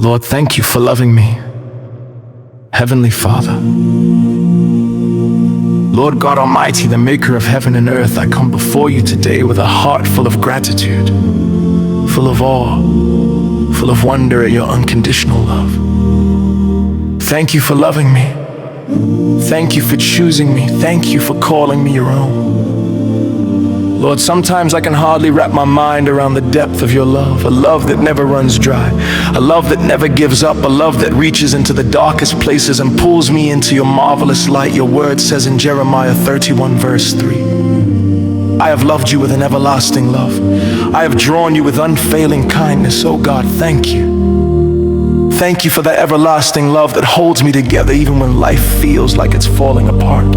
Lord, thank you for loving me. Heavenly Father, Lord God Almighty, the maker of heaven and earth, I come before you today with a heart full of gratitude, full of awe, full of wonder at your unconditional love. Thank you for loving me. Thank you for choosing me. Thank you for calling me your own. Lord, sometimes I can hardly wrap my mind around the depth of your love, a love that never runs dry, a love that never gives up, a love that reaches into the darkest places and pulls me into your marvelous light. Your word says in Jeremiah 31 verse 3, I have loved you with an everlasting love. I have drawn you with unfailing kindness. Oh God, thank you. Thank you for that everlasting love that holds me together even when life feels like it's falling apart.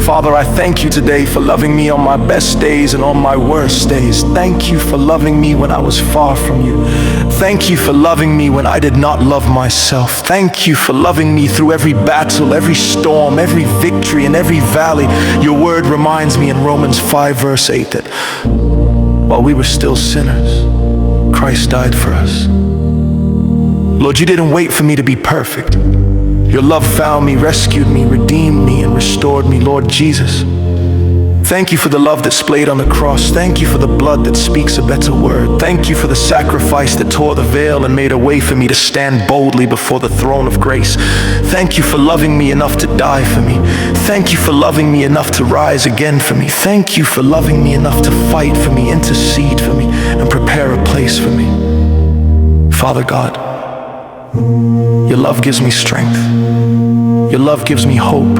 Father, I thank you today for loving me on my best days and on my worst days. Thank you for loving me when I was far from you. Thank you for loving me when I did not love myself. Thank you for loving me through every battle, every storm, every victory, and every valley. Your word reminds me in Romans 5 verse 8 that while we were still sinners, Christ died for us. Lord, you didn't wait for me to be perfect. Your love found me, rescued me, redeemed me, and restored me. Lord Jesus, thank you for the love displayed on the cross. Thank you for the blood that speaks a better word. Thank you for the sacrifice that tore the veil and made a way for me to stand boldly before the throne of grace. Thank you for loving me enough to die for me. Thank you for loving me enough to rise again for me. Thank you for loving me enough to fight for me, intercede for me, and prepare a place for me. Father God, your love gives me strength. Your love gives me hope.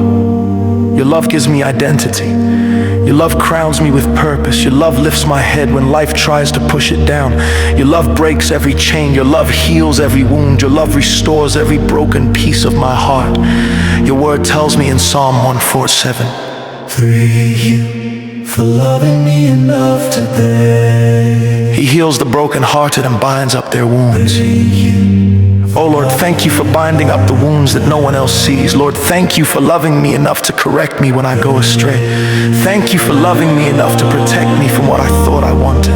Your love gives me identity. Your love crowns me with purpose. Your love lifts my head when life tries to push it down. Your love breaks every chain. Your love heals every wound. Your love restores every broken piece of my heart. Your word tells me in Psalm 147, Thank you for loving me enough today. He heals the brokenhearted and binds up their wounds. Thank you. Oh Lord, thank you for binding up the wounds that no one else sees. Lord, thank you for loving me enough to correct me when I go astray. Thank you for loving me enough to protect me from what I thought I wanted.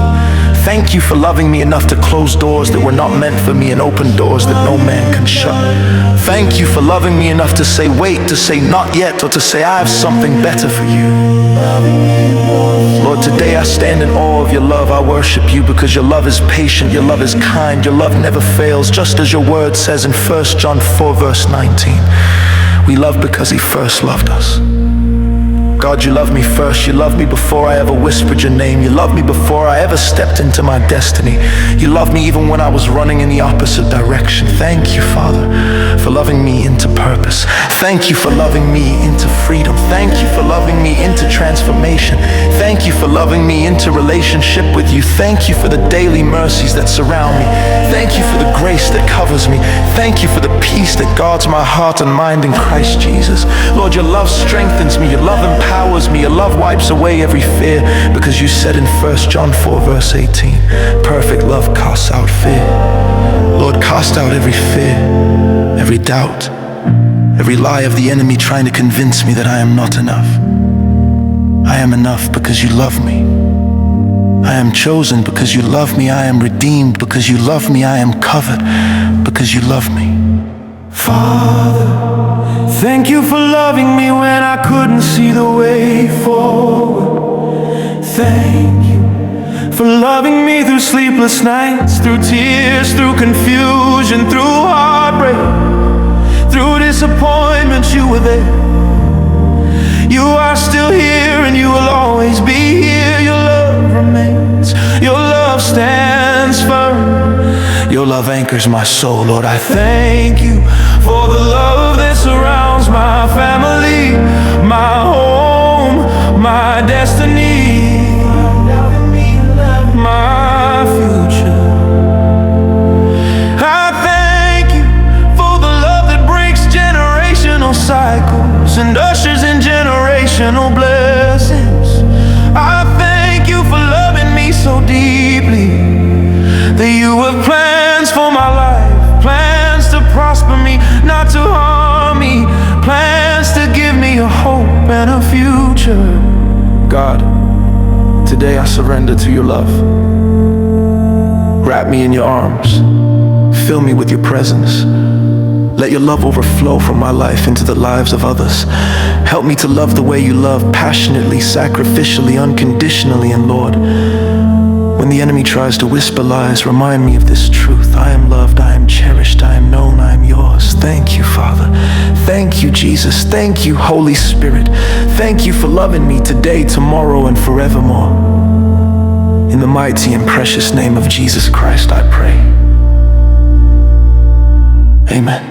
Thank you for loving me enough to close doors that were not meant for me and open doors that no man can shut. Thank you for loving me enough to say wait, to say not yet, or to say I have something better for you. Lord, today I stand in awe of your love. I worship you because your love is patient, your love is kind, your love never fails, just as your word says in 1 John 4 verse 19. We love because he first loved us. God, you love me first. You love me before I ever whispered your name. You love me before I ever stepped into my destiny. You love me even when I was running in the opposite direction. Thank you, Father, for loving me into purpose. Thank you for loving me into freedom. Thank you for loving me into transformation. Thank you for loving me into relationship with you. Thank you for the daily mercies that surround me. Thank you for the grace that covers me. Thank you for the peace that guards my heart and mind in Christ Jesus. Lord, your love strengthens me. Your love empowers me. Your love wipes away every fear, because you said in 1 John 4 verse 18, perfect love casts out fear. Lord, cast out every fear, every doubt, every lie of the enemy trying to convince me that I am not enough. I am enough because you love me. I am chosen because you love me. I am redeemed because you love me. I am covered because you love me. Father, thank you for loving me when I couldn't see the way forward. Thank you for loving me through sleepless nights, through tears, through confusion, through heartbreak, through disappointments. You were there. You are still here and you will always be here. Your love remains. Your love stands firm. Your love anchors my soul. Lord, I thank you for the love that surrounds my family, my home, my destiny, my future. I thank you for the love that breaks generational cycles and ushers in generational blessings. I thank you for loving me so deeply that you have plans for my life, plans to prosper me, not to harm me, plans to give me a hope and a future. God, today I surrender to your love. Wrap me in your arms. fill me with your presence. Let your love overflow from my life into the lives of others. Help me to love the way you love, passionately, sacrificially, unconditionally. And Lord, when the enemy tries to whisper lies, remind me of this truth. I am loved, I am cherished, I am known, I am yours. Thank you, Father. Thank you, Jesus. Thank you, Holy Spirit. Thank you for loving me today, tomorrow, and forevermore. In the mighty and precious name of Jesus Christ, I pray. Amen.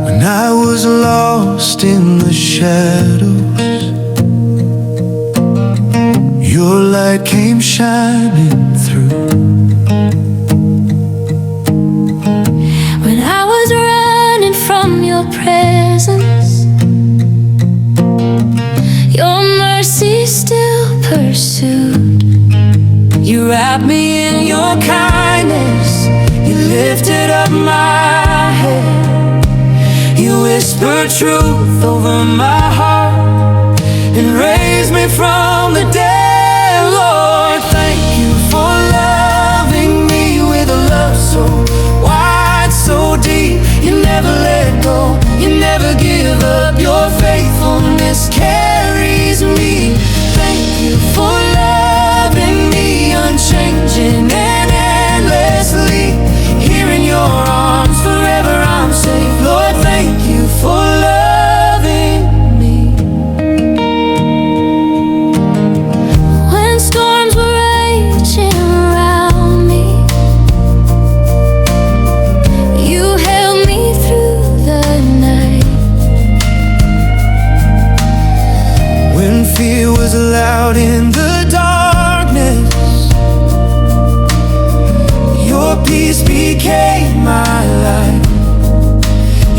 When I was lost in the shadows, your light came shining through. When I was running from your presence, your mercy still pursued. You wrapped me in your kindness, you lifted up my head, you whispered truth over my heart and raised me from the dead. Lord, thank you for loving me with a love so wide, so deep. You never let go, you never give up, your faithfulness carries me. Thank you for loving me unchanging and endlessly. Here in your arms forever I'm safe. Lord, thank you for loving me. When storms were raging around me, you held me through the night. When fear was loud in the darkness, your peace became my light.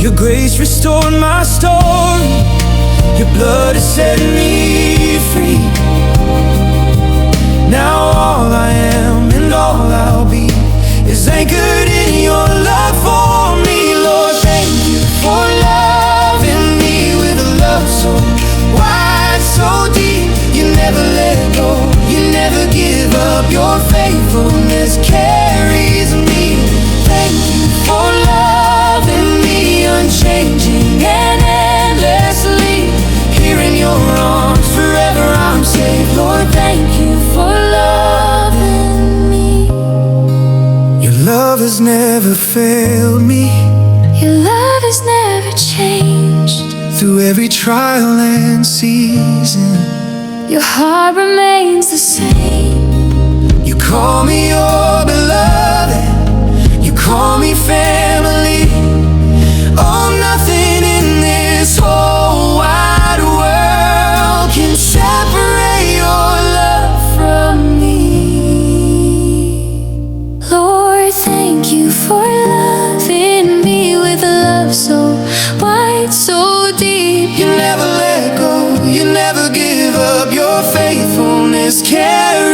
Your grace restored my story, your blood has set me free. Now all I am and all I'll be is anchored in your love for me. Lord, thank you for loving me with a love so wide, so deep. You never let go, you never give up, your faithfulness carries me. Thank you for loving me unchanging and endlessly. Here in your arms forever I'm safe. Lord, thank you for loving me. Your love has never failed me. Your love has never changed. Through every trial and season, Your heart remains the same. you call me your beloved, you call me family. Oh, nothing in this whole wide world can separate your love from me. Lord, thank you for loving me with a love so wide, so deep. You never let go, you never give up, your faithfulness carries